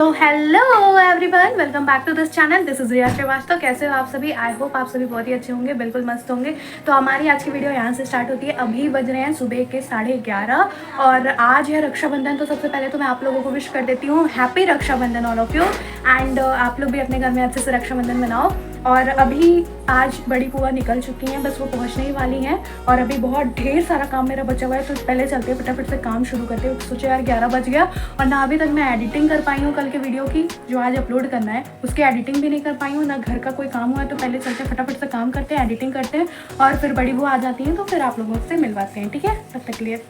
तो hello everyone, welcome back to this channel. This is Riya Srivastava. कैसे हो आप सभी? आई होप आप सभी बहुत ही अच्छे होंगे, बिल्कुल मस्त होंगे। तो हमारी आज की वीडियो यहाँ से स्टार्ट होती है। अभी बज रहे हैं सुबह के 11:30 और आज है रक्षाबंधन। तो सबसे पहले तो मैं आप लोगों को विश कर देती हूँ happy Rakshabandhan all of you. And आप लोग भी अपने घर में अच्छे से रक्षाबंधन मनाओ। और अभी आज बड़ी बुआ निकल चुकी हैं, बस वो पहुंचने ही वाली हैं। और अभी बहुत ढेर सारा काम मेरा बचा हुआ है, तो पहले चलते हैं फटाफट से काम शुरू करते हैं। सोचे यार 11 बज गया और ना अभी तक मैं एडिटिंग कर पाई हूँ कल के वीडियो की, जो आज अपलोड करना है उसकी एडिटिंग भी नहीं कर पाई हूँ, ना घर का कोई काम हुआ है। तो पहले चलते हैं फटाफट से काम करते हैं, एडिटिंग करते हैं और फिर बड़ी बुआ आ जाती हैं तो फिर आप लोगों से मिलवाते हैं, ठीक है? तब तक के लिए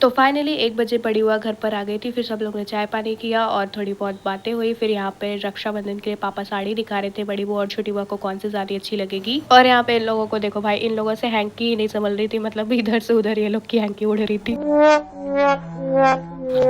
तो फाइनली 1 बजे बड़ी हुआ घर पर आ गई थी। फिर सब लोग ने चाय पानी किया और थोड़ी बहुत बातें हुई। फिर यहाँ पे रक्षाबंधन के लिए पापा साड़ी दिखा रहे थे बड़ी बुआ और छोटी बुआ को कौन सी साड़ी अच्छी लगेगी। और यहाँ पे इन लोगों को देखो भाई, इन लोगों से हैंकी ही नहीं संभल रही थी, मतलब इधर से उधर ये लोग की हैंकी उड़ रही थी।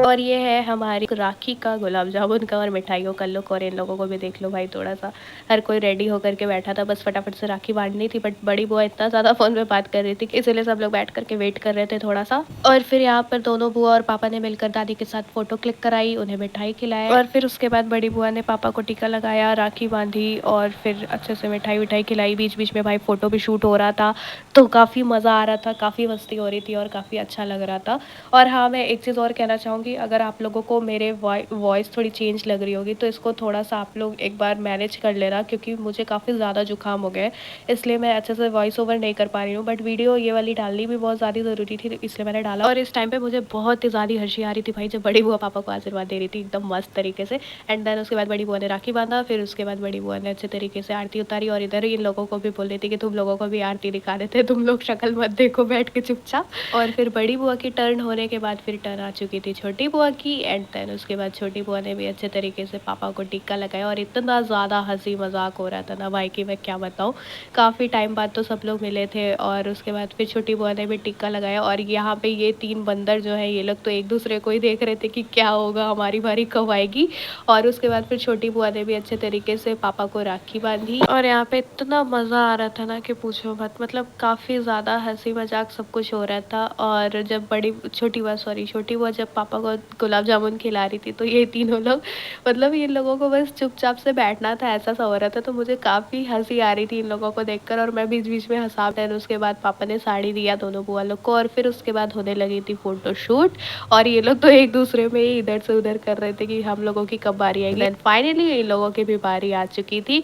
और ये है हमारी राखी का, गुलाब जामुन का और मिठाइयों का लुक। और इन लोगों को भी देख लो भाई, थोड़ा सा हर कोई रेडी होकर के बैठा था, बस फटाफट से राखी बांधनी थी। बट बड़ी बुआ इतना ज़्यादा फ़ोन पे बात कर रही थी, इसलिए सब लोग बैठ करके वेट कर रहे थे थोड़ा सा। और फिर यहाँ पर दोनों बुआ और पापा ने मिलकर दादी के साथ फ़ोटो क्लिक कराई, उन्हें मिठाई खिलाई। और फिर उसके बाद बड़ी बुआ ने पापा को टीका लगाया, राखी बांधी और फिर अच्छे से मिठाई विठाई खिलाई। बीच बीच में भाई फ़ोटो भी शूट हो रहा था, तो काफ़ी मज़ा आ रहा था, काफ़ी मस्ती हो रही थी और काफ़ी अच्छा लग रहा था। और हाँ, मैं एक चीज़ और कहना चाहूँगी, अगर आप लोगों को मेरे वॉइस थोड़ी चेंज लग रही होगी तो इसको थोड़ा सा आप लोग एक बार मैनेज कर लेना, क्योंकि मुझे काफ़ी ज़्यादा जुकाम हो गया है, इसलिए मैं अच्छे से वॉइस ओवर नहीं कर पा रही हूँ। बट वीडियो ये वाली डालनी भी बहुत ज़्यादा ज़रूरी थी, इसलिए मैंने डाला। और इस टाइम पे मुझे बहुत ही ज़्यादा हंसी आ रही थी भाई, जब बड़ी बुआ पापा को आशीर्वाद दे रही थी एकदम मस्त तरीके से। एंड देन उसके बाद बड़ी बुआ ने राखी बांधा, फिर उसके बाद बड़ी बुआ ने अच्छे तरीके से आरती उतारी। और इधर इन लोगों को भी बोल रही थी कि तुम लोगों को भी आरती दिखा देते, तुम लोग शक्ल मत देखो बैठ के चुपचाप। और फिर बड़ी बुआ की टर्न होने के बाद फिर टर्न आ चुकी थी छोटी बुआ की। एंड देन उसके बाद छोटी बुआ ने भी अच्छे तरीके से पापा को टिक्का लगाया। और इतना ज़्यादा हंसी मजाक हो रहा था ना भाई कि मैं क्या बताऊँ। काफ़ी टाइम बाद तो सब लोग मिले थे। और उसके बाद फिर छोटी बुआ ने भी टिक्का लगाया। और यहाँ पे ये 3 बंदर जो है, ये लोग तो एक दूसरे को ही देख रहे थे कि क्या होगा, हमारी बारी कब आएगी। और उसके बाद फिर छोटी बुआ ने भी अच्छे तरीके से पापा को राखी बांधी। और यहाँ पे इतना मज़ा आ रहा था ना कि पूछो मत, मतलब काफ़ी ज़्यादा हंसी मजाक सब कुछ हो रहा था। और जब छोटी बुआ जब पापा को गुलाब जामुन खिला रही थी, तो ये तीनों लोग, मतलब इन लोगों को बस चुपचाप से बैठना था, ऐसा सा हो रहा था। तो मुझे काफ़ी हंसी आ रही थी इन लोगों को देखकर और मैं बीच बीच में हंसा। देन उसके बाद पापा ने साड़ी दिया दोनों बुआ लोग को और फिर उसके बाद होने लगी थी फोटोशूट। और ये लोग तो एक दूसरे में ही इधर से उधर कर रहे थे कि हम लोगों की कब बारी आएगी। देन फाइनली इन लोगों की भी बारी आ चुकी थी।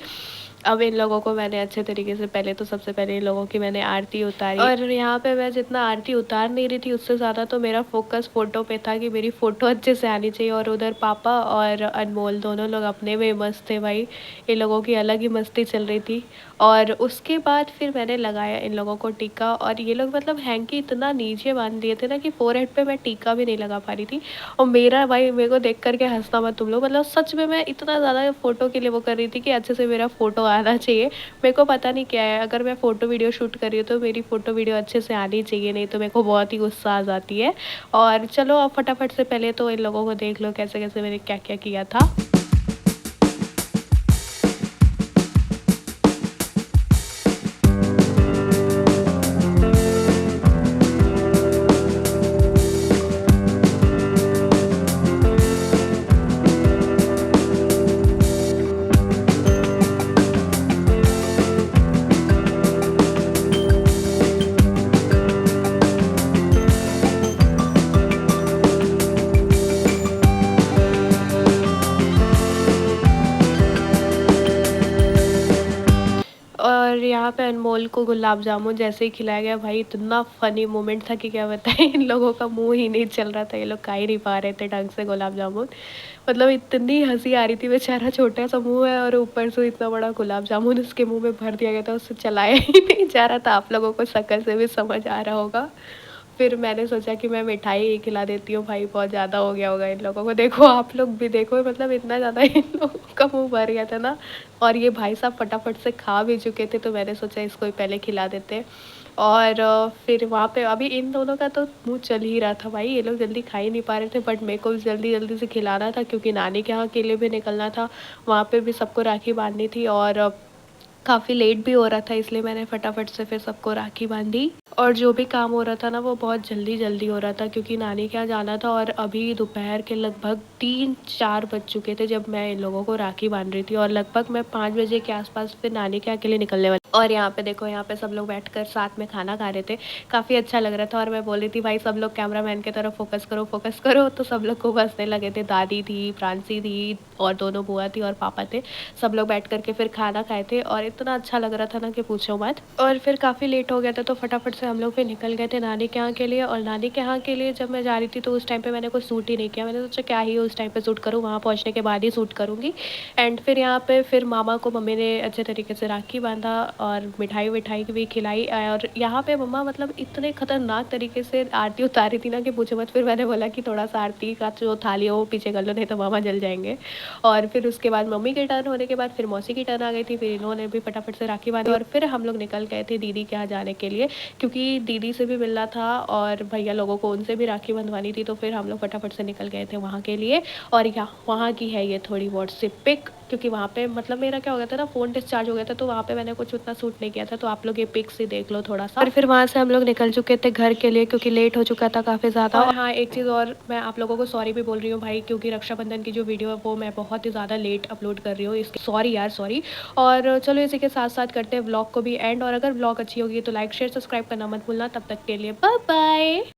अब इन लोगों को मैंने अच्छे तरीके से, पहले तो सबसे पहले इन लोगों की मैंने आरती उतारी। और यहाँ पे मैं जितना आरती उतार नहीं रही थी, उससे ज़्यादा तो मेरा फोकस फ़ोटो पे था कि मेरी फ़ोटो अच्छे से आनी चाहिए। और उधर पापा और अनमोल दोनों लोग अपने में मस्त थे भाई, इन लोगों की अलग ही मस्ती चल रही थी। और उसके बाद फिर मैंने लगाया इन लोगों को टीका। और ये लोग मतलब हैंकी इतना नीचे बांध दिए थे ना कि फोरहेड पे मैं टीका भी नहीं लगा पा रही थी। और मेरा भाई, मेरे को देख करके हंसना मत तुम लोग, मतलब सच में मैं इतना ज़्यादा फ़ोटो के लिए वो कर रही थी कि अच्छे से मेरा फ़ोटो आना चाहिए। मेरे को पता नहीं क्या है, अगर मैं फ़ोटो वीडियो शूट कर रही हूँ तो मेरी फ़ोटो वीडियो अच्छे से आनी चाहिए, नहीं तो मेरे को बहुत ही गुस्सा आ जाती है। और चलो अब फटाफट से पहले तो इन लोगों को देख लो कैसे कैसे मैंने क्या क्या किया था। और यहाँ पे अनमोल को गुलाब जामुन जैसे ही खिलाया गया भाई, इतना फ़नी मोमेंट था कि क्या बताएं। इन लोगों का मुंह ही नहीं चल रहा था, ये लोग खा ही नहीं पा रहे थे ढंग से गुलाब जामुन। मतलब इतनी हंसी आ रही थी, बेचारा छोटा सा मुंह है और ऊपर से इतना बड़ा गुलाब जामुन उसके मुंह में भर दिया गया था, उससे चलाया ही नहीं जा रहा था। आप लोगों को शक्ल से भी समझ आ रहा होगा। फिर मैंने सोचा कि मैं मिठाई ही खिला देती हूँ भाई, बहुत ज़्यादा हो गया होगा इन लोगों को। देखो आप लोग भी देखो, मतलब इतना ज़्यादा इन लोगों का मुँह भर गया था ना। और ये भाई साहब फटाफट से खा भी चुके थे, तो मैंने सोचा इसको ही पहले खिला देते। और फिर वहाँ पे अभी इन दोनों का तो मुँह चल ही रहा था भाई, ये लोग जल्दी खा ही नहीं पा रहे थे। बट मेरे को जल्दी जल्दी से खिलाना था, क्योंकि नानी के यहाँ के लिए भी निकलना था, वहाँ पे भी सबको राखी बांधनी थी। और काफ़ी लेट भी हो रहा था, इसलिए मैंने फटाफट से फिर सबको राखी बांधी। और जो भी काम हो रहा था ना वो बहुत जल्दी-जल्दी हो रहा था क्योंकि नानी के यहाँ जाना था और अभी दोपहर के लगभग 3-4 बज चुके थे जब मैं इन लोगों को राखी बाँध रही थी और लगभग मैं 5 बजे के आस-पास फिर नानी के यहाँ के लिए निकलने वाली। और यहाँ पे देखो, यहाँ पे सब लोग बैठकर साथ में खाना खा रहे थे। काफ़ी अच्छा लग रहा था और मैं बोल रही थी भाई सब लोग कैमरामैन की तरफ फ़ोकस करो, तो सब लोग खूब हँसने लगे थे। दादी थी, प्रांसी थी और दोनों बुआ थी और पापा थे। सब लोग बैठ कर के फिर खाना खाए थे और इतना अच्छा लग रहा था ना कि पूछो मत। और फिर काफ़ी लेट हो गया था तो फटाफट से हम लोग फिर निकल गए थे नानी के यहाँ के लिए। और नानी के यहाँ के लिए जब मैं जा रही थी तो उस टाइम पे मैंने कुछ सूट ही नहीं किया। मैंने सोचा क्या ही उस टाइम पे सूट करूँ, वहाँ पहुँचने के बाद ही सूट करूँगी। एंड फिर यहाँ पे फिर मामा को मम्मी ने अच्छे तरीके से राखी बाँधा और मिठाई-विठाई भी खिलाई। और यहाँ पे मम्मा मतलब इतने खतरनाक तरीके से आरती उतारी थी ना कि पूछो मत। फिर मैंने बोला कि थोड़ा-सा आरती का जो थाली है वो पीछे कर लो, नहीं तो मामा जल जाएँगे। और फिर उसके बाद मम्मी के टर्न होने के बाद फिर मौसी की टर्न आ गई थी। फिर इन्होंने भी फटाफट से राखी बाँधी और फिर हम लोग निकल गए थे दीदी के यहाँ जाने के लिए, क्योंकि दीदी से भी मिलना था और भैया लोगों को उनसे भी राखी बंधवानी थी। तो फिर हम लोग फटाफट से निकल गए थे वहाँ के लिए। और वहाँ की है ये थोड़ी बहुत सी पिक, क्योंकि वहाँ पे मतलब मेरा क्या हो गया था ना, फ़ोन डिस्चार्ज हो गया था तो वहाँ पे मैंने कुछ उतना शूट नहीं किया था। तो आप लोग ये पिक्स ही देख लो थोड़ा-सा। और फिर वहाँ से हम लोग निकल चुके थे घर के लिए क्योंकि लेट हो चुका था काफ़ी ज़्यादा। और हाँ, एक चीज़ और मैं आप लोगों को सॉरी भी बोल रही हूँ भाई, क्योंकि रक्षाबंधन की जो वीडियो है वो मैं बहुत ही ज़्यादा लेट अपलोड कर रही हूँ। इसके सॉरी यार, सॉरी। और चलो इसी के साथ-साथ करते हैं व्लॉग को भी एंड। और अगर व्लॉग अच्छी होगी तो लाइक, शेयर, सब्सक्राइब करना मत भूलना। तब तक के लिए बाय बाय।